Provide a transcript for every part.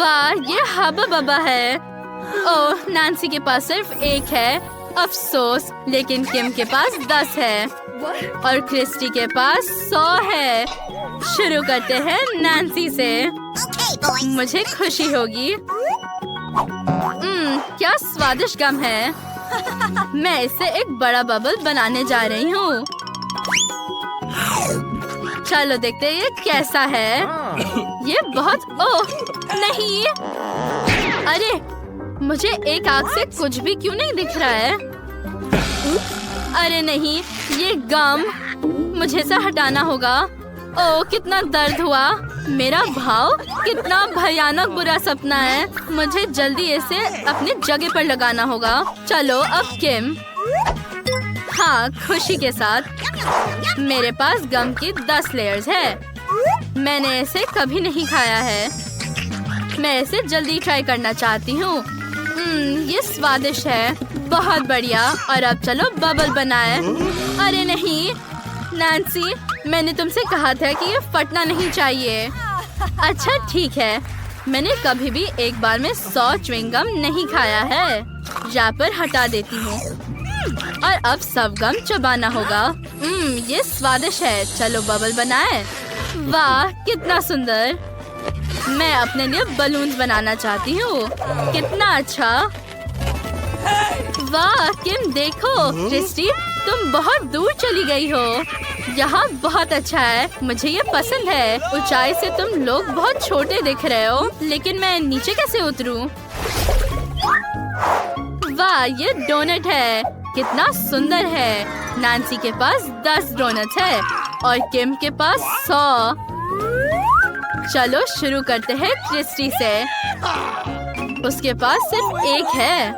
वाह, ये हबा बबा है। ओह, नैन्सी के पास सिर्फ एक है। अफसोस, लेकिन किम के पास 10 है और क्रिस्टी के पास 100 है। शुरू करते हैं नैन्सी से। मुझे खुशी होगी। क्या स्वादिष्ट गम है। मैं इससे एक बड़ा बबल बनाने जा रही हूँ। चलो देखते हैं ये कैसा है। ये बहुत ओह नहीं, अरे मुझे एक आंख से कुछ भी क्यों नहीं दिख रहा है। अरे नहीं, ये गम मुझे इसे हटाना होगा। ओह कितना दर्द हुआ। मेरा भाव कितना भयानक बुरा सपना है। मुझे जल्दी इसे अपनी जगह पर लगाना होगा। चलो अब किम। हाँ, खुशी के साथ मेरे पास गम की 10 लेयर्स है। मैंने इसे कभी नहीं खाया है। मैं इसे जल्दी ट्राई करना चाहती हूँ। ये स्वादिष्ट है, बहुत बढ़िया। और अब चलो बबल बनाए। अरे नहीं नैन्सी, मैंने तुमसे कहा था कि ये फटना नहीं चाहिए। अच्छा ठीक है, मैंने कभी भी एक बार में 100 च्युइंगम नहीं खाया है। रैपर हटा देती हूँ और अब सब गम चबाना होगा। ये स्वादिष्ट है। चलो बबल बनाए। वाह कितना सुंदर। मैं अपने लिए बलून्स बनाना चाहती हूँ। कितना अच्छा। वाह किम देखो, क्रिस्टी तुम बहुत दूर चली गई हो। यहाँ बहुत अच्छा है, मुझे ये पसंद है। ऊंचाई से तुम लोग बहुत छोटे दिख रहे हो, लेकिन मैं नीचे कैसे उतरूं? वाह ये डोनट है, कितना सुंदर है। नैन्सी के पास 10 डोनट्स है और किम के पास 100। चलो शुरू करते हैं क्रिस्टी से। उसके पास सिर्फ एक है।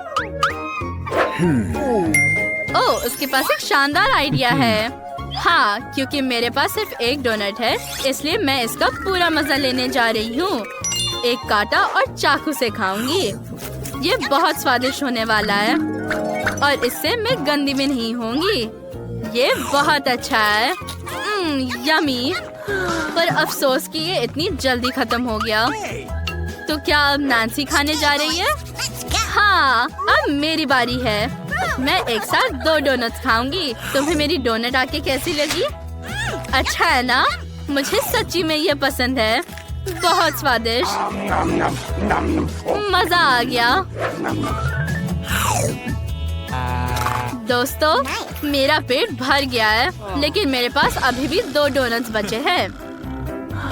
ओह, उसके पास एक शानदार आइडिया है। हाँ, क्योंकि मेरे पास सिर्फ एक डोनट है, इसलिए मैं इसका पूरा मजा लेने जा रही हूँ। एक कांटा और चाकू से खाऊंगी। ये बहुत स्वादिष्ट होने वाला है और इससे मैं गंदी भी नहीं होंगी। ये बहुत अच्छा है। यमी। पर अफसोस कि ये इतनी जल्दी खत्म हो गया। तो क्या अब नैन्सी खाने जा रही है? हाँ, अब मेरी बारी है। मैं एक साथ 2 डोनट्स खाऊंगी। तुम्हें मेरी डोनट आके कैसी लगी? अच्छा है ना? मुझे सच्ची में ये पसंद है। बहुत स्वादिष्ट। मजा आ गया। दोस्तों, मेरा पेट भर गया है, लेकिन मेरे पास अभी भी 2 डोनट्स बचे हैं।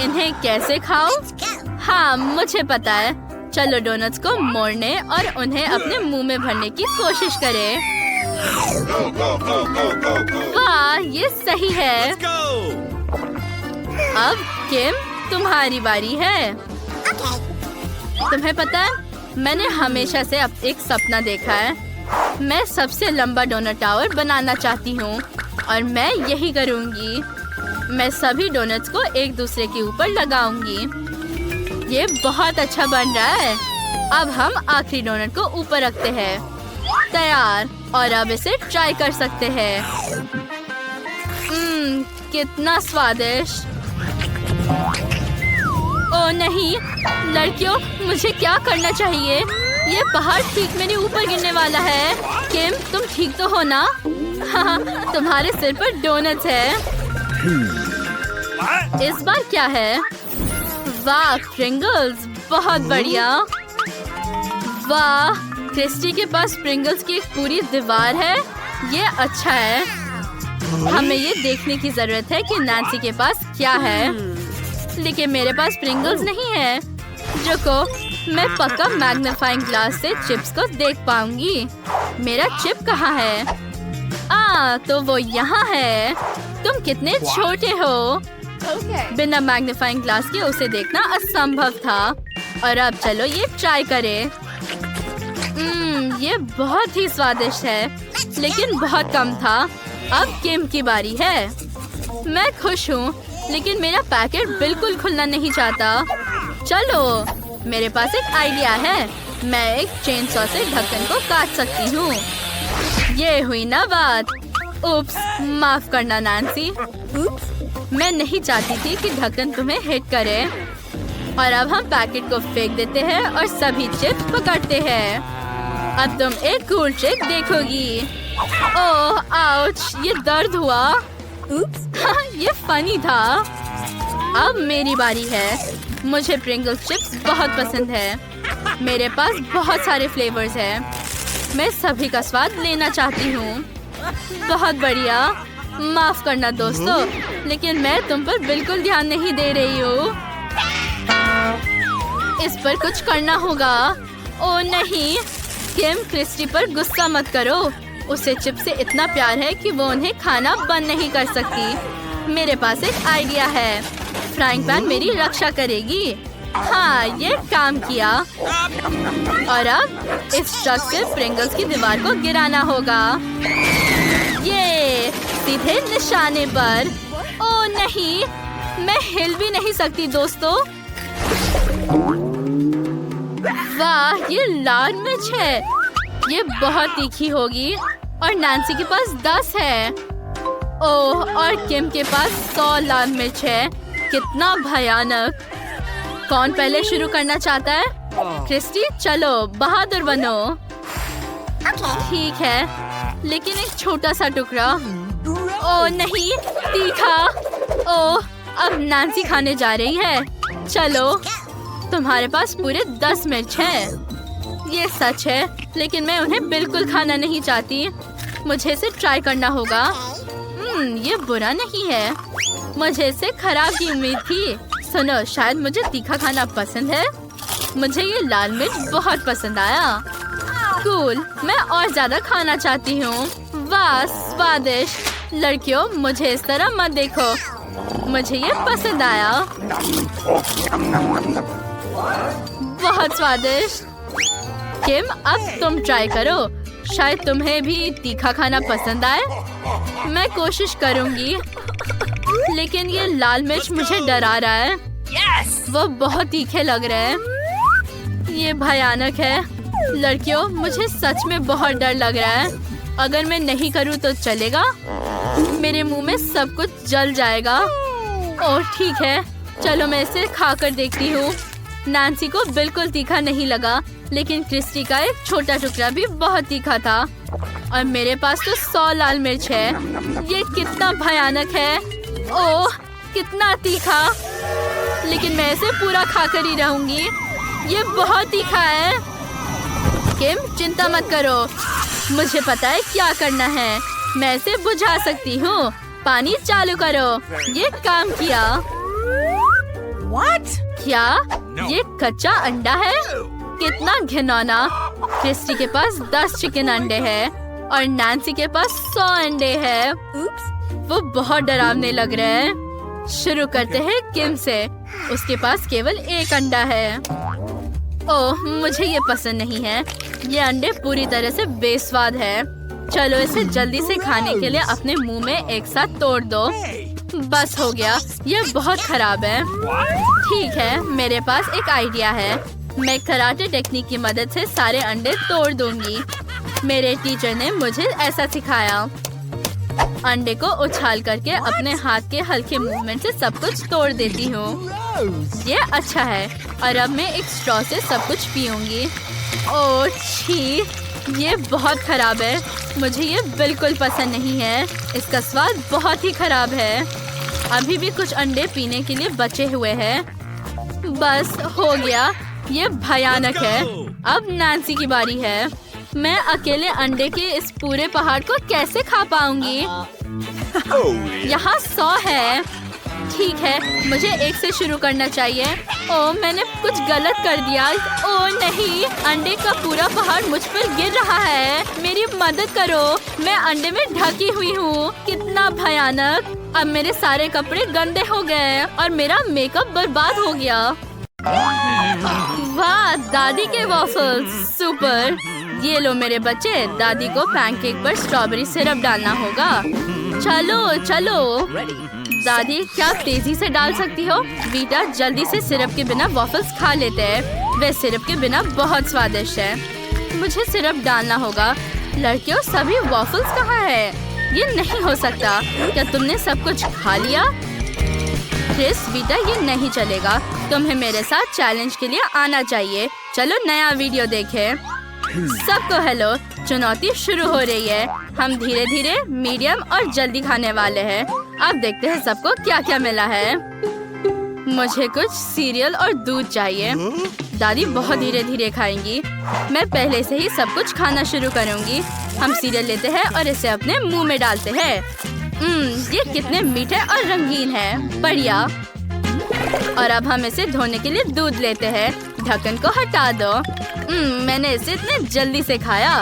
इन्हें कैसे खाऊं? हाँ, मुझे पता है। चलो डोनट्स को मोड़ने और उन्हें अपने मुंह में भरने की कोशिश करें। वाह, ये सही है। अब किम, तुम्हारी बारी है। तुम्हें पता है, मैंने हमेशा से अब एक सपना देखा है। मैं सबसे लंबा डोनट टावर बनाना चाहती हूँ और मैं यही करूँगी। मैं सभी डोनट्स को एक दूसरे के ऊपर लगाऊंगी। ये बहुत अच्छा बन रहा है। अब हम आखिरी डोनट को ऊपर रखते हैं। तैयार। और अब इसे ट्राई कर सकते हैं। कितना स्वादिष्ट। ओह नहीं, लड़कियों, मुझे क्या करना चाहिए? ये पहाड़ ठीक मेरे ऊपर गिरने वाला है। किम, तुम ठीक तो हो ना? हाँ, तुम्हारे सिर पर डोनट्स है। इस बार क्या है? वाह प्रिंगल्स, बहुत बढ़िया। वाह, क्रिस्टी के पास प्रिंगल्स की एक पूरी दीवार है। ये अच्छा है। हमें ये देखने की जरूरत है कि नैन्सी के पास क्या है, लेकिन मेरे पास प्रिंगल्स नहीं है। रुको, मैं पक्का मैग्नीफाइंग ग्लास से चिप्स को देख पाऊंगी। मेरा चिप कहाँ है? तो वो यहाँ है। तुम कितने छोटे हो। बिना मैग्नीफाइंग ग्लास के उसे देखना असंभव था। और अब चलो ये ट्राई करें। ये बहुत ही स्वादिष्ट है, लेकिन बहुत कम था। अब किम की बारी है। मैं खुश हूँ, लेकिन मेरा पैकेट बिल्कुल खुलना नहीं चाहता। चलो, मेरे पास एक आइडिया है। मैं एक चेन सॉ से ढक्कन को काट सकती हूँ। ये हुई ना बात। उप्स, माफ करना नैन्सी। मैं नहीं चाहती थी कि ढक्कन तुम्हें हिट करे। और अब हम पैकेट को फेंक देते हैं और सभी चिप्स पकड़ते हैं। अब तुम एक कूल ट्रिक देखोगी। ओह आउच, ये दर्द हुआ। ये फनी था। अब मेरी बारी है। मुझे प्रिंगल्स चिप्स बहुत पसंद है। मेरे पास बहुत सारे फ्लेवर्स हैं। मैं सभी का स्वाद लेना चाहती हूँ। बहुत बढ़िया। माफ करना दोस्तों, लेकिन मैं तुम पर बिल्कुल ध्यान नहीं दे रही हूँ। इस पर कुछ करना होगा। ओह नहीं, किम क्रिस्टी पर गुस्सा मत करो। उसे चिप्स से इतना प्यार है कि वो उन्हें खाना बंद नहीं कर सकती। मेरे पास एक आइडिया है। फ्राइंग पैन मेरी रक्षा करेगी। हाँ, ये काम किया। और अब इस ट्रक से प्रिंगल्स की दीवार को गिराना होगा। ये सीधे निशाने पर। ओह नहीं, मैं हिल भी नहीं सकती दोस्तों। वाह, ये लाल मिर्च है। ये बहुत तीखी होगी और नैन्सी के पास 10 है। ओह, और किम के पास 100 लाल मिर्च है। कितना भयानक। कौन पहले शुरू करना चाहता है? क्रिस्टी, चलो बहादुर बनो। ठीक है, लेकिन एक छोटा सा टुकड़ा। ओह नहीं, तीखा। ओह, अब नैन्सी खाने जा रही है। चलो, तुम्हारे पास पूरे 10 मिर्च है। ये सच है, लेकिन मैं उन्हें बिल्कुल खाना नहीं चाहती। मुझे इसे ट्राई करना होगा। ये बुरा नहीं है। मुझे इससे खराब की उम्मीद थी। सुनो, शायद मुझे तीखा खाना पसंद है। मुझे ये लाल मिर्च बहुत पसंद आया। कूल, मैं और ज्यादा खाना चाहती हूँ। वाह, स्वादिष्ट। लड़कियों, मुझे इस तरह मत देखो। मुझे ये पसंद आया। बहुत स्वादिष्ट। किम, अब तुम ट्राई करो। शायद तुम्हें भी तीखा खाना पसंद आए। मैं कोशिश करूंगी, लेकिन ये लाल मिर्च मुझे डरा रहा है। वो बहुत तीखे लग रहे हैं। ये भयानक है। लड़कियों, मुझे सच में बहुत डर लग रहा है। अगर मैं नहीं करूँ तो चलेगा? मेरे मुंह में सब कुछ जल जाएगा। ओह ठीक है, चलो मैं इसे खाकर देखती हूँ। नैन्सी को बिल्कुल तीखा नहीं लगा, लेकिन क्रिस्टी का एक छोटा टुकड़ा भी बहुत तीखा था। और मेरे पास तो 100 लाल मिर्च है। ये कितना भयानक है। ओह, कितना तीखा। लेकिन मैं इसे पूरा खाकर ही रहूंगी। ये बहुत तीखा है। किम, चिंता मत करो। मुझे पता है क्या करना है। मैं इसे बुझा सकती हूँ। पानी चालू करो। ये काम किया। What? क्या ये कच्चा अंडा है? कितना घिनौना। क्रिस्टी के पास 10 चिकन अंडे हैं और नैन्सी के पास 100 अंडे हैं। वो बहुत डरावने लग रहे हैं। शुरू करते हैं किम से। उसके पास केवल 1 अंडा है। ओह, मुझे ये पसंद नहीं है। ये अंडे पूरी तरह से बेस्वाद है। चलो इसे जल्दी से खाने के लिए अपने मुंह में एक साथ तोड़ दो। बस हो गया। ये बहुत खराब है। ठीक है, मेरे पास एक आइडिया है। मैं कराटे टेक्निक की मदद से सारे अंडे तोड़ दूंगी। मेरे टीचर ने मुझे ऐसा सिखाया। अंडे को उछाल करके अपने हाथ के हल्के मूवमेंट से सब कुछ तोड़ देती हूँ। ये अच्छा है। और अब मैं एक स्ट्रॉ से सब कुछ पीऊंगी। ओह छी, ये बहुत खराब है। मुझे ये बिल्कुल पसंद नहीं है। इसका स्वाद बहुत ही खराब है। अभी भी कुछ अंडे पीने के लिए बचे हुए हैं। बस हो गया। ये भयानक है। अब नैन्सी की बारी है। मैं अकेले अंडे के इस पूरे पहाड़ को कैसे खा पाऊंगी? यहाँ 100 है। ठीक है, मुझे 1 से शुरू करना चाहिए। ओह, मैंने कुछ गलत कर दिया। ओह नहीं, अंडे का पूरा पहाड़ मुझ पर गिर रहा है। मेरी मदद करो। मैं अंडे में ढकी हुई हूँ। कितना भयानक। अब मेरे सारे कपड़े गंदे हो गए और मेरा मेकअप बर्बाद हो गया। वाह, दादी के वॉफल्स सुपर। ये लो मेरे बच्चे, दादी को पैनकेक पर स्ट्रॉबेरी सिरप डालना होगा। चलो चलो दादी, क्या आप तेजी से डाल सकती हो? बीटा जल्दी से सिरप के बिना वॉफल्स खा लेते हैं। वे सिरप के बिना बहुत स्वादिष्ट है। मुझे सिरप डालना होगा। लड़कियों, सभी वॉफल्स कहाँ है? ये नहीं हो सकता। क्या तुमने सब कुछ खा लिया? क्रिस, बीटा ये नहीं चलेगा। तुम्हें मेरे साथ चैलेंज के लिए आना चाहिए। चलो नया वीडियो देखें। सबको हेलो, चुनौती शुरू हो रही है। हम धीरे धीरे मीडियम और जल्दी खाने वाले हैं। अब देखते हैं सबको क्या क्या मिला है। मुझे कुछ सीरियल और दूध चाहिए। दादी बहुत धीरे धीरे खाएंगी। मैं पहले से ही सब कुछ खाना शुरू करूंगी। हम सीरियल लेते हैं और इसे अपने मुंह में डालते हैं। ये कितने मीठे और रंगीन है, बढ़िया। और अब हम इसे धोने के लिए दूध लेते हैं। ढक्कन को हटा दो। मैंने इसे इतने जल्दी से खाया।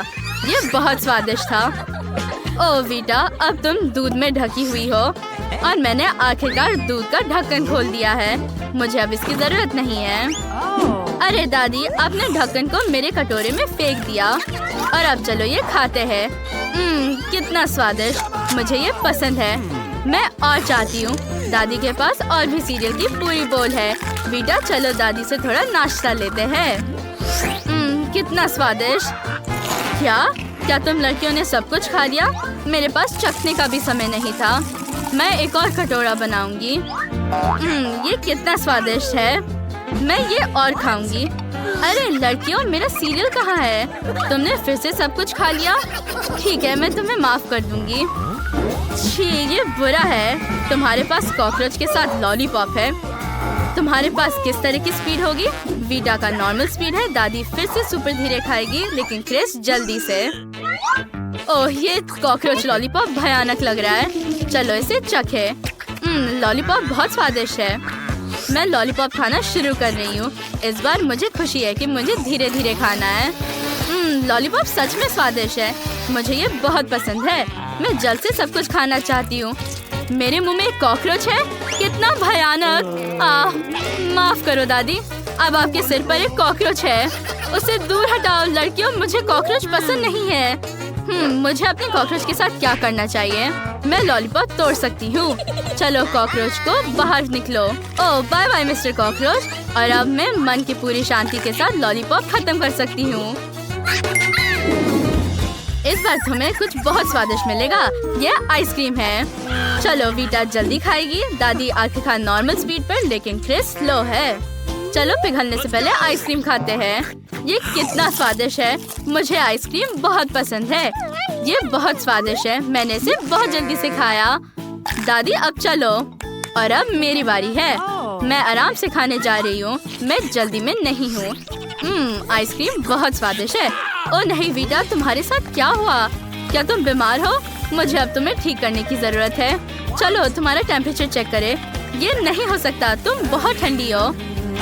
ये बहुत स्वादिष्ट था। ओ वीटा, अब तुम दूध में ढकी हुई हो और मैंने आखिरकार दूध का ढक्कन खोल दिया है। मुझे अब इसकी जरूरत नहीं है। अरे दादी, आपने ढक्कन को मेरे कटोरे में फेंक दिया। और अब चलो ये खाते हैं। कितना स्वादिष्ट, मुझे ये पसंद है। मैं और चाहती हूँ। दादी के पास और भी सीरियल की पूरी बोल है। बेटा चलो दादी से थोड़ा नाश्ता लेते हैं। कितना स्वादिष्ट। क्या तुम लड़कियों ने सब कुछ खा लिया? मेरे पास चखने का भी समय नहीं था। मैं एक और कटोरा बनाऊंगी। ये कितना स्वादिष्ट है। मैं ये और खाऊंगी। अरे लड़कियों, मेरा सीरियल कहाँ है? तुमने फिर से सब कुछ खा लिया। ठीक है, मैं तुम्हें माफ कर दूंगी। छी, ये बुरा है। तुम्हारे पास कॉकरोच के साथ लॉलीपॉप है। तुम्हारे पास किस तरह की स्पीड होगी? वीटा का नॉर्मल स्पीड है। दादी फिर से सुपर धीरे खाएगी, लेकिन क्रिस जल्दी से। ओह, ये कॉकरोच लॉलीपॉप भयानक लग रहा है। चलो इसे चखे। लॉलीपॉप बहुत स्वादिष्ट है। मैं लॉलीपॉप खाना शुरू कर रही हूँ। इस बार मुझे खुशी है कि मुझे धीरे धीरे खाना है। लॉलीपॉप सच में स्वादिष्ट है। मुझे ये बहुत पसंद है। मैं जल्द से सब कुछ खाना चाहती हूँ। मेरे मुंह में एक कॉकरोच है। कितना भयानक। माफ करो दादी, अब आपके सिर पर एक कॉकरोच है। उसे दूर हटाओ लड़कियों, मुझे कॉकरोच पसंद नहीं है। मुझे अपने कॉकरोच के साथ क्या करना चाहिए? मैं लॉलीपॉप तोड़ सकती हूँ। चलो कॉकरोच को बाहर निकलो। ओह बाय बाय मिस्टर कॉकरोच। और अब मैं मन की पूरी शांति के साथ लॉलीपॉप खत्म कर सकती हूँ। इस बार तुम्हें कुछ बहुत स्वादिष्ट मिलेगा। ये आइसक्रीम है। चलो वीटा जल्दी खाएगी। दादी आखिरकार नॉर्मल स्पीड पर, लेकिन क्रिस स्लो है। चलो पिघलने से पहले आइसक्रीम खाते हैं। ये कितना स्वादिष्ट है। मुझे आइसक्रीम बहुत पसंद है। ये बहुत स्वादिष्ट है। मैंने इसे बहुत जल्दी से खाया। दादी अब चलो। और अब मेरी बारी है। मैं आराम से खाने जा रही हूँ। मैं जल्दी में नहीं हूँ। आइसक्रीम बहुत स्वादिष्ट है। ओह नहीं वीटा, तुम्हारे साथ क्या हुआ? क्या तुम बीमार हो? मुझे अब तुम्हें ठीक करने की जरूरत है। चलो तुम्हारा टेम्परेचर चेक करें। ये नहीं हो सकता, तुम बहुत ठंडी हो।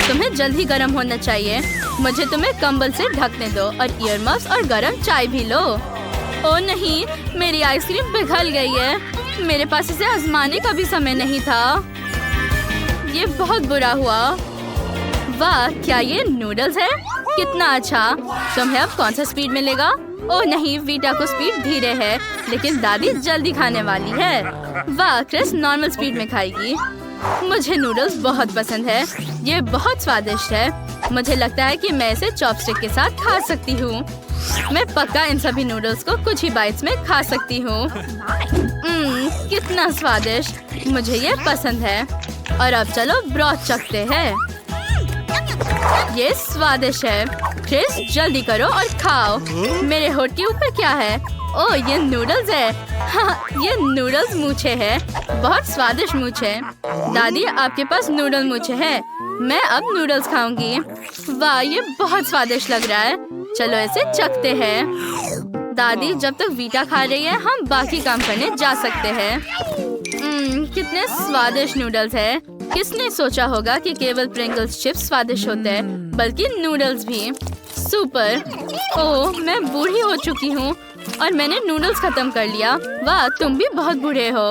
तुम्हें जल्दी गर्म होना चाहिए। मुझे तुम्हें कंबल से ढकने दो और ईयर मफ्स और गर्म चाय भी लो। ओह नहीं, मेरी आइसक्रीम पिघल गई है। मेरे पास इसे आजमाने का भी समय नहीं था। ये बहुत बुरा हुआ। वाह, क्या ये नूडल्स है? कितना अच्छा। तुम्हें अब कौन सा स्पीड मिलेगा? ओह नहीं, वीटा को स्पीड धीरे है, लेकिन दादी जल्दी खाने वाली है। वाह, क्रिस नॉर्मल स्पीड में खाएगी। मुझे नूडल्स बहुत पसंद है। ये बहुत स्वादिष्ट है। मुझे लगता है कि मैं इसे चॉपस्टिक के साथ खा सकती हूँ। मैं पक्का इन सभी नूडल्स को कुछ ही बाइट्स में खा सकती हूँ। कितना स्वादिष्ट, मुझे ये पसंद है। और अब चलो ब्रॉथ चखते हैं। ये स्वादिष्ट है। क्रिस जल्दी करो और खाओ। मेरे होठ के ऊपर क्या है? ओह ये नूडल्स है। हाँ, ये नूडल्स मूछे है। बहुत स्वादिष्ट मूछे। दादी आपके पास नूडल मूछे है। मैं अब नूडल्स खाऊंगी। वाह, ये बहुत स्वादिष्ट लग रहा है। चलो इसे चखते हैं। दादी जब तक वीटा खा रही है, हम बाकी काम करने जा सकते हैं। कितने स्वादिष्ट नूडल्स है। किसने सोचा होगा कि केवल प्रिंगल्स चिप्स स्वादिष्ट होते हैं, बल्कि नूडल्स भी। सुपर। ओह मैं बूढ़ी हो चुकी हूँ और मैंने नूडल्स खत्म कर लिया। वाह, तुम भी बहुत बूढ़े हो।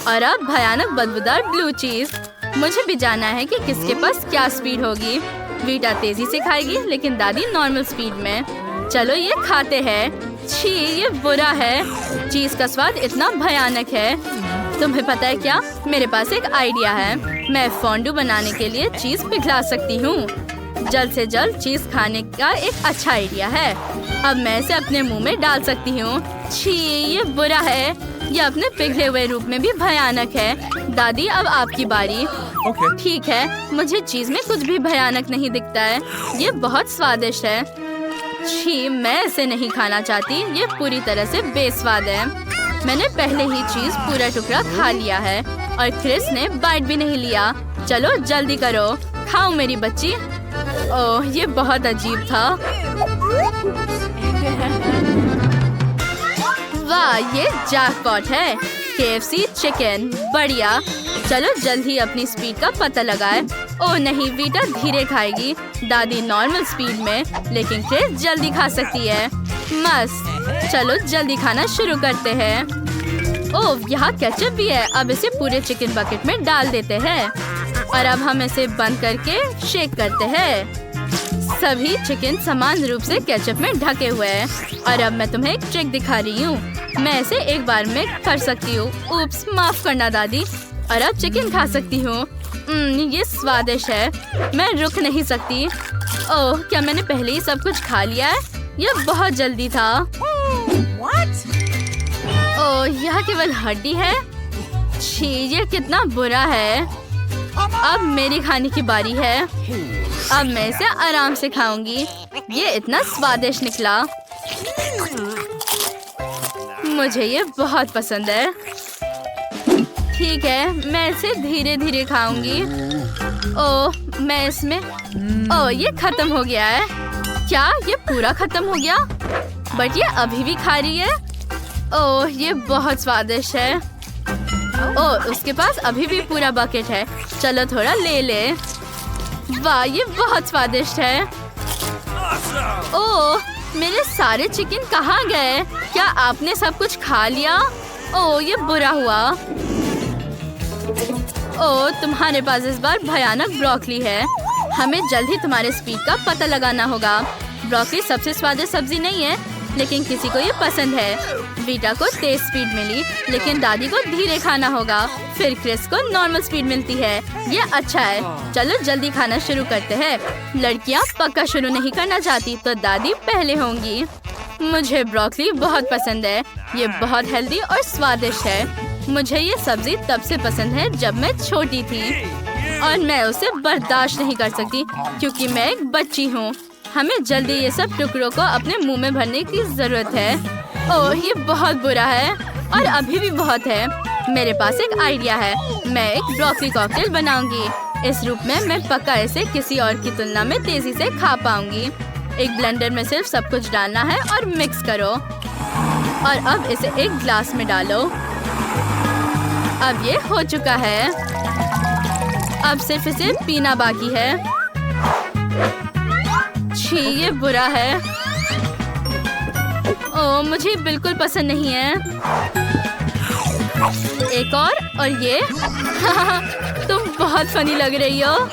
और अब भयानक बदबूदार ब्लू चीज। मुझे भी जानना है कि किसके पास क्या स्पीड होगी। वीटा तेजी से खाएगी, लेकिन दादी नॉर्मल स्पीड में। चलो ये खाते हैं। छी, ये बुरा है। चीज का स्वाद इतना भयानक है। तुम्हें पता है क्या? मेरे पास एक आइडिया है। मैं फोंडू बनाने के लिए चीज पिघला सकती हूँ। जल्द से जल्द चीज खाने का एक अच्छा आइडिया है। अब मैं इसे अपने मुंह में डाल सकती हूँ। छी, ये बुरा है। ये अपने पिघले हुए रूप में भी भयानक है। दादी अब आपकी बारी। ठीक है, मुझे चीज में कुछ भी भयानक नहीं दिखता है। ये बहुत स्वादिष्ट है। छी, मैं इसे नहीं खाना चाहती। ये पूरी तरह से बेस्वाद है। मैंने पहले ही चीज पूरा टुकड़ा खा लिया है और क्रिस ने बाइट भी नहीं लिया। चलो जल्दी करो, खाओ मेरी बच्ची। ओह, ये बहुत अजीब था। वाह, ये जैकपॉट है। KFC चिकन, बढ़िया। चलो जल्द ही अपनी स्पीड का पता लगाए। ओह नहीं, वीटा धीरे खाएगी, दादी नॉर्मल स्पीड में, लेकिन क्रिस जल्दी खा सकती है। मस्त। चलो जल्दी खाना शुरू करते हैं। ओह, यहाँ केचप भी है। अब इसे पूरे चिकन बकेट में डाल देते हैं और अब हम इसे बंद करके शेक करते हैं। सभी चिकन समान रूप से केचप में ढके हुए हैं। और अब मैं तुम्हें एक ट्रिक दिखा रही हूँ। मैं इसे एक बार में कर सकती हूँ। उप्स, माफ करना दादी। और अब चिकन खा सकती हूँ। ये स्वादिष्ट है। मैं रुक नहीं सकती। ओह, क्या मैंने पहले ही सब कुछ खा लिया है? यह बहुत जल्दी था। ओह, यह केवल हड्डी है। छी, ये कितना बुरा है। अब मेरी खाने की बारी है। अब मैं इसे आराम से खाऊंगी। ये इतना स्वादिष्ट निकला। मुझे ये बहुत पसंद है। ठीक है, मैं इसे धीरे धीरे खाऊंगी। ओह, मैं इसमें ओह, ये खत्म हो गया है। क्या ये पूरा खत्म हो गया? बट ये अभी भी खा रही है। ओह, ये बहुत स्वादिष्ट है। ओह, उसके पास अभी भी पूरा बकेट है। चलो थोड़ा ले ले। वाह, ये बहुत स्वादिष्ट है। ओह, मेरे सारे चिकन कहाँ गए? क्या आपने सब कुछ खा लिया? ओह, ये बुरा हुआ। ओह, तुम्हारे पास इस बार भयानक ब्रोकली है। हमें जल्द ही तुम्हारे स्पीड का पता लगाना होगा। ब्रोकली सबसे स्वादिष्ट सब्जी नहीं है, लेकिन किसी को ये पसंद है। वीटा को तेज स्पीड मिली, लेकिन दादी को धीरे खाना होगा। फिर क्रिस को नॉर्मल स्पीड मिलती है। ये अच्छा है। चलो जल्दी खाना शुरू करते हैं। लड़कियां पक्का शुरू नहीं करना चाहती, तो दादी पहले होंगी। मुझे ब्रोकली बहुत पसंद है। ये बहुत हेल्दी और स्वादिष्ट है। मुझे ये सब्जी तब से पसंद है जब मैं छोटी थी और मैं उसे बर्दाश्त नहीं कर सकती क्योंकि मैं एक बच्ची हूँ। हमें जल्दी ये सब टुकड़ों को अपने मुंह में भरने की जरूरत है। ओह, ये बहुत बुरा है और अभी भी बहुत है। मेरे पास एक आइडिया है। मैं एक ब्रोकली कॉकटेल बनाऊंगी। इस रूप में मैं पक्का इसे किसी और की तुलना में तेजी से खा पाऊंगी। एक ब्लेंडर में सिर्फ सब कुछ डालना है और मिक्स करो। और अब इसे एक ग्लास में डालो। अब ये हो चुका है। अब सिर्फ इसे पीना बाकी है। छी, ये बुरा है। ओह, मुझे बिल्कुल पसंद नहीं है। एक और ये तुम बहुत फनी लग रही हो।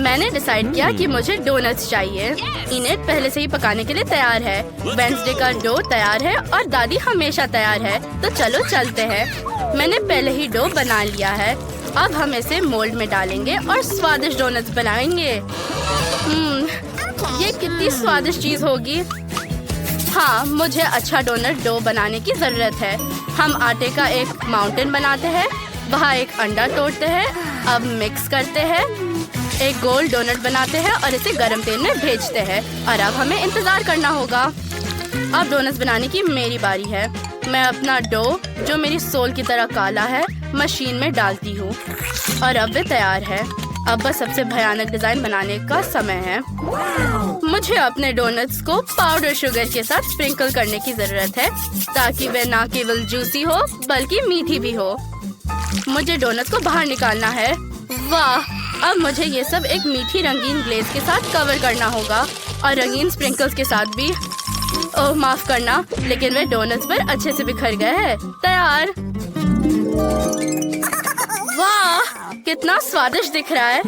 मैंने डिसाइड किया कि मुझे डोनट्स चाहिए। इन्हें पहले से ही पकाने के लिए तैयार है। वेडनेसडे का डो तैयार है और दादी हमेशा तैयार है। तो चलो चलते हैं। मैंने पहले ही डो बना लिया है। अब हम इसे मोल्ड में डालेंगे और स्वादिष्ट डोनट्स बनाएंगे। ये कितनी स्वादिष्ट चीज होगी। हाँ, मुझे अच्छा डोनट डो बनाने की जरूरत है। हम आटे का एक माउंटेन बनाते हैं, वहाँ एक अंडा तोड़ते हैं, अब मिक्स करते हैं, एक गोल डोनट बनाते हैं और इसे गरम तेल में भेजते हैं। और अब हमें इंतजार करना होगा। अब डोनट्स बनाने की मेरी बारी है। मैं अपना डो, जो मेरी सोल की तरह काला है, मशीन में डालती हूँ और अब वे तैयार है। अब बस सबसे भयानक डिजाइन बनाने का समय है। मुझे अपने डोनट्स को पाउडर शुगर के साथ स्प्रिंकल करने की जरूरत है ताकि वे ना केवल जूसी हो बल्कि मीठी भी हो। मुझे डोनट्स को बाहर निकालना है। वाह, अब मुझे ये सब एक मीठी रंगीन ग्लेज के साथ कवर करना होगा और रंगीन स्प्रिंकल्स के साथ भी। ओह, माफ करना, लेकिन वे डोनट्स पर अच्छे से बिखर गए हैं। तैयार। वाह, कितना स्वादिष्ट दिख रहा है।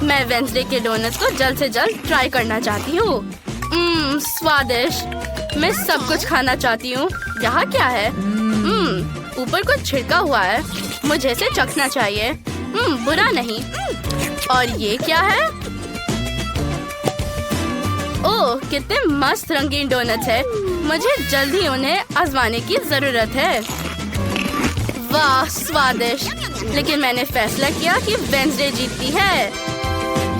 मैं वेडनेसडे के डोनट्स को जल्द से जल्द ट्राई करना चाहती हूँ। स्वादिष्ट। मैं सब कुछ खाना चाहती हूँ। यहाँ क्या है? ऊपर कुछ छिड़का हुआ है। मुझे इसे चखना चाहिए। बुरा नहीं। और ये क्या है? ओह, कितने मस्त रंगीन डोनट्स है। मुझे जल्दी उन्हें आजमाने की जरूरत है। वाह, स्वादिष्ट। लेकिन मैंने फैसला किया कि वेंसडे जीतती है।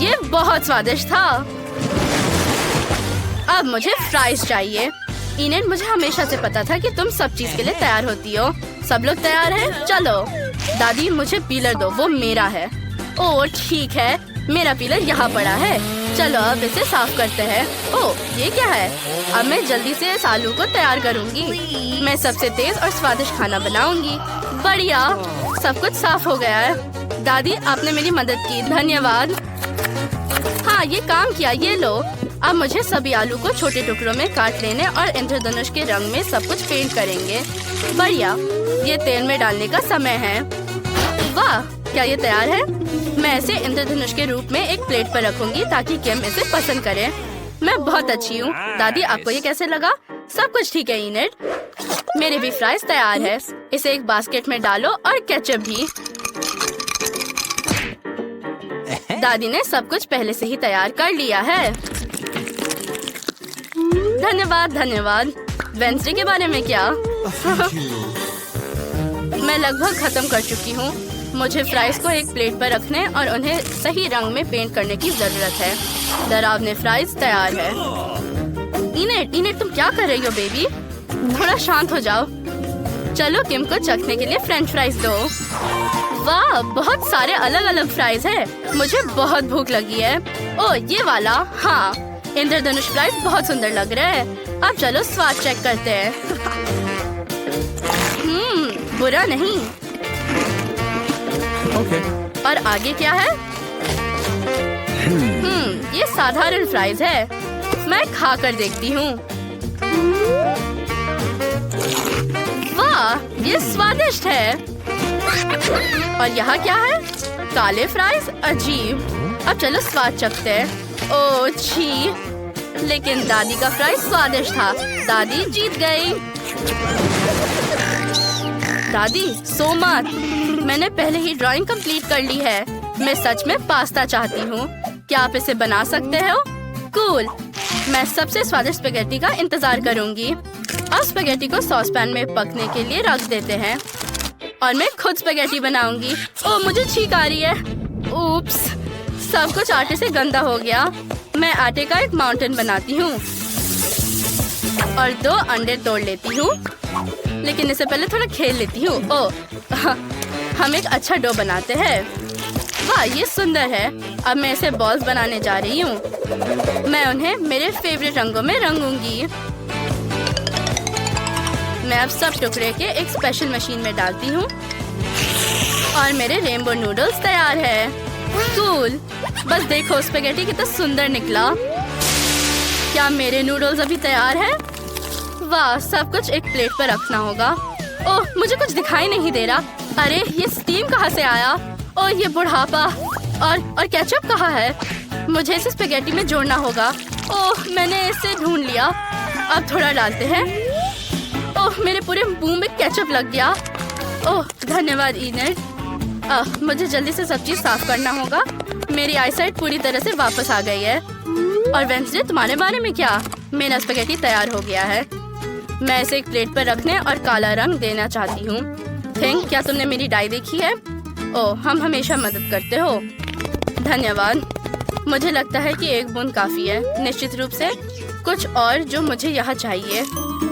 ये बहुत स्वादिष्ट था। अब मुझे फ्राइज चाहिए। इनेट, मुझे हमेशा से पता था कि तुम सब चीज के लिए तैयार होती हो। सब लोग तैयार हैं? चलो। दादी, मुझे पीलर दो, वो मेरा है। ओह ठीक है, मेरा पीलर यहाँ पड़ा है। चलो अब इसे साफ करते हैं। ओह, ये क्या है? अब मैं जल्दी से इस आलू को तैयार करूँगी। मैं सबसे तेज और स्वादिष्ट खाना बनाऊंगी। बढ़िया, सब कुछ साफ हो गया है। दादी, आपने मेरी मदद की, धन्यवाद। हाँ, ये काम किया। ये लो। अब मुझे सभी आलू को छोटे टुकड़ों में काट लेने और इंद्रधनुष के रंग में सब कुछ पेंट करेंगे। बढ़िया, ये तेल में डालने का समय है। वाह, क्या ये तैयार है? मैं इसे इंद्रधनुष के रूप में एक प्लेट पर रखूंगी ताकि किम इसे पसंद करे। मैं बहुत अच्छी हूँ। दादी, आपको ये कैसे लगा? सब कुछ ठीक है इनेट। मेरे भी फ्राइज तैयार है। इसे एक बास्केट में डालो और केचप भी। दादी ने सब कुछ पहले से ही तैयार कर लिया है। धन्यवाद, धन्यवाद। वेंसडे के बारे में क्या? मैं लगभग खत्म कर चुकी हूँ। मुझे फ्राइज को एक प्लेट पर रखने और उन्हें सही रंग में पेंट करने की जरूरत है। डरावने फ्राइज तैयार है। इनेट, तुम क्या कर रही हो बेबी? थोड़ा शांत हो जाओ। चलो किम को चखने के लिए फ्रेंच फ्राइज दो। वाह, बहुत सारे अलग अलग फ्राइज है। मुझे बहुत भूख लगी है। ओह, ये वाला। हाँ, इंद्रधनुष फ्राइज बहुत सुंदर लग रहा है। अब चलो स्वाद चेक करते हैं। बुरा नहीं। और आगे क्या है? ये साधारण फ्राइज है। मैं खा कर देखती हूँ। वाह, ये स्वादिष्ट है। और यहाँ क्या है? काले फ्राइज, अजीब। अब चलो स्वाद चखते हैं। ओह छी, लेकिन दादी का फ्राइज स्वादिष्ट था। दादी जीत गई। दादी, सो मत। मैंने पहले ही ड्राइंग कंप्लीट कर ली है। मैं सच में पास्ता चाहती हूँ। क्या आप इसे बना सकते हो? कूल। मैं सबसे स्वादिष्ट स्पेगेटी का इंतजार करूंगी। अब स्पेगेटी को सॉस पैन में पकने के लिए रख देते हैं और मैं खुद स्पेगेटी बनाऊंगी। ओह, मुझे छींक आ रही है। उप्स, सब कुछ आटे से गंदा हो गया। मैं आटे का एक माउंटेन बनाती हूँ और 2 अंडे तोड़ लेती हूँ। लेकिन इससे पहले थोड़ा खेल लेती हूँ। ओह, हम एक अच्छा डो बनाते हैं। वाह, ये सुंदर है। अब मैं इसे बॉल्स बनाने जा रही हूँ। मैं उन्हें मेरे फेवरेट रंगों में रंगूंगी। मैं अब सब टुकड़े के एक स्पेशल मशीन में डालती हूँ और मेरे रेनबो नूडल्स तैयार है। कूल। बस देखो, स्पेगेटी कितना सुंदर निकला। क्या मेरे नूडल्स अभी तैयार है? वाह, सब कुछ एक प्लेट पर रखना होगा। ओह, मुझे कुछ दिखाई नहीं दे रहा। अरे, ये स्टीम कहाँ से आया? ओह, ये बुढ़ापा। और केचप कहाँ है? मुझे इसे स्पेगेटी में जोड़ना होगा। ओह, मैंने इसे ढूंढ लिया। अब थोड़ा डालते हैं। ओह, मेरे पूरे मुंह में केचप लग गया। ओह, धन्यवाद इनेट। मुझे जल्दी से सब चीज साफ करना होगा। मेरी आईसाइट पूरी तरह से वापस आ गई है। और वेंसडे, तुम्हारे बारे में क्या? मेरा स्पेगेटी तैयार हो गया है। मैं इसे एक प्लेट पर रखने और काला रंग देना चाहती हूँ। थिंक, क्या तुमने मेरी डाई देखी है? ओह, हम हमेशा मदद करते हो। धन्यवाद। मुझे लगता है कि एक बूंद काफी है। निश्चित रूप से कुछ और जो मुझे यहाँ चाहिए।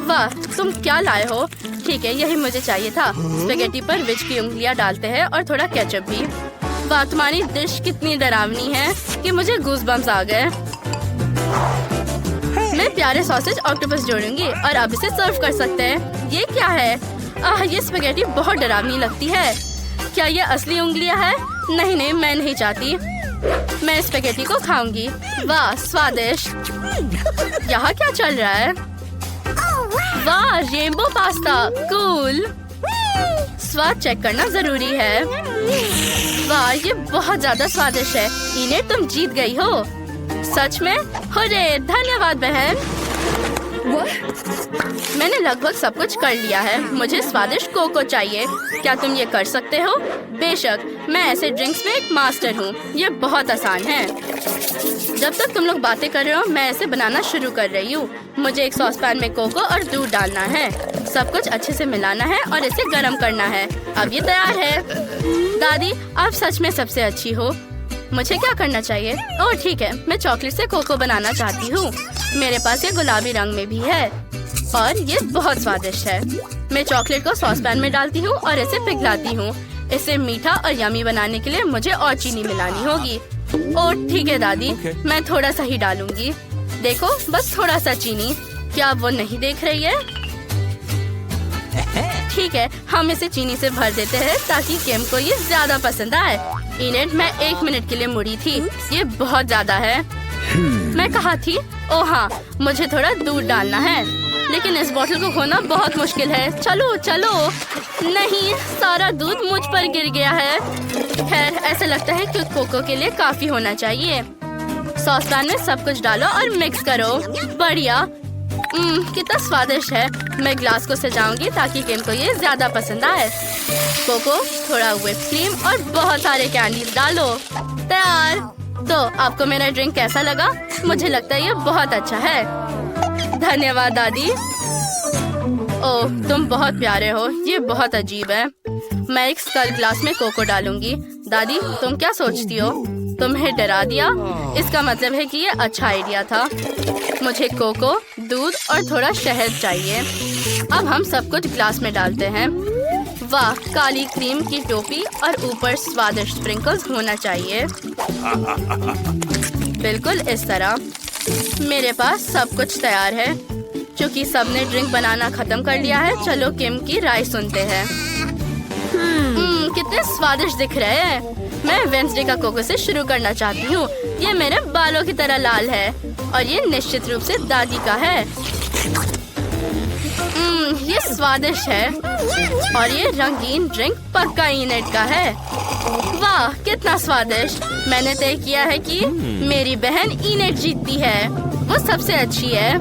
वाह, तुम क्या लाए हो? ठीक है, यही मुझे चाहिए था। स्पेगेटी पर विच की उंगलियाँ डालते हैं और थोड़ा केचप भी। वाह, तुम्हारी डिश कितनी डरावनी है कि मुझे गूज़बम्स आ गए। मैं प्यारे सॉसेज ऑक्टोपस जोड़ूंगी और अब इसे सर्व कर सकते हैं। ये क्या है? ये स्पेगेटी बहुत डरावनी लगती है। क्या ये असली उंगलियां हैं? नहीं, मैं नहीं चाहती। मैं स्पेगेटी को खाऊंगी। वाह, स्वादिष्ट। यहाँ क्या चल रहा है? वाह, रेनबो पास्ता। कूल। स्वाद चेक करना जरूरी है। वाह, ये बहुत ज्यादा स्वादिष्ट है। इनेट, तुम जीत गई हो। सच में? हुर्रे, धन्यवाद बहन। मैंने लगभग सब कुछ कर लिया है। मुझे स्वादिष्ट कोको चाहिए। क्या तुम ये कर सकते हो? बेशक, मैं ऐसे ड्रिंक्स में एक मास्टर हूँ। ये बहुत आसान है। जब तक तुम लोग बातें कर रहे हो मैं इसे बनाना शुरू कर रही हूँ। मुझे एक सॉस पैन में कोको और दूध डालना है। सब कुछ अच्छे से मिलाना है और इसे गर्म करना है। अब ये तैयार है। दादी, आप सच में सबसे अच्छी हो। मुझे क्या करना चाहिए? ओह ठीक है, मैं चॉकलेट से कोको बनाना चाहती हूँ। मेरे पास ये गुलाबी रंग में भी है और ये बहुत स्वादिष्ट है। मैं चॉकलेट को सॉस पैन में डालती हूँ और इसे पिघलाती हूँ। इसे मीठा और यमी बनाने के लिए मुझे और चीनी मिलानी होगी। ओह ठीक है दादी, मैं थोड़ा सा ही डालूंगी। देखो, बस थोड़ा सा चीनी। क्या वो नहीं देख रही है? ठीक है, हम इसे चीनी से भर देते हैं ताकि केम को ये ज्यादा पसंद आए। इनेट, मैं 1 मिनट के लिए मुड़ी थी। ये बहुत ज्यादा है। मैं कहा थी? ओह हाँ, मुझे थोड़ा दूध डालना है, लेकिन इस बोतल को खोना बहुत मुश्किल है। चलो चलो। नहीं, सारा दूध मुझ पर गिर गया है। खैर, ऐसा लगता है कि कोको के लिए काफी होना चाहिए। सॉस पैन में सब कुछ डालो और मिक्स करो। बढ़िया। कितना स्वादिष्ट है। मैं ग्लास को सजाऊंगी ताकि केम को ये ज्यादा पसंद आए। कोको, थोड़ा व्हिप क्रीम और बहुत सारे कैंडीज डालो। तैयार। तो आपको मेरा ड्रिंक कैसा लगा? मुझे लगता है ये बहुत अच्छा है। धन्यवाद दादी। ओह, तुम बहुत प्यारे हो। ये बहुत अजीब है। मैं एक स्कल ग्लास में कोको डालूंगी। दादी, तुम क्या सोचती हो? तुम्हें डरा दिया? इसका मतलब है कि ये अच्छा आइडिया था। मुझे कोको, दूध और थोड़ा शहद चाहिए। अब हम सब कुछ ग्लास में डालते हैं। वाह, काली क्रीम की टोपी और ऊपर स्वादिष्ट स्प्रिंकल्स होना चाहिए। बिल्कुल इस तरह। मेरे पास सब कुछ तैयार है। क्योंकि सबने ड्रिंक बनाना खत्म कर लिया है, चलो किम की राय सुनते हैं। कितने स्वादिष्ट दिख रहे हैं। मैं वेंसडे का कोको से शुरू करना चाहती हूँ। ये मेरे बालों की तरह लाल है और ये निश्चित रूप से दादी का है। ये स्वादिष्ट है और ये रंगीन ड्रिंक पक्का इनेट का है। वाह, कितना स्वादिष्ट। मैंने तय किया है कि मेरी बहन इनेट जीतती है। वो सबसे अच्छी है।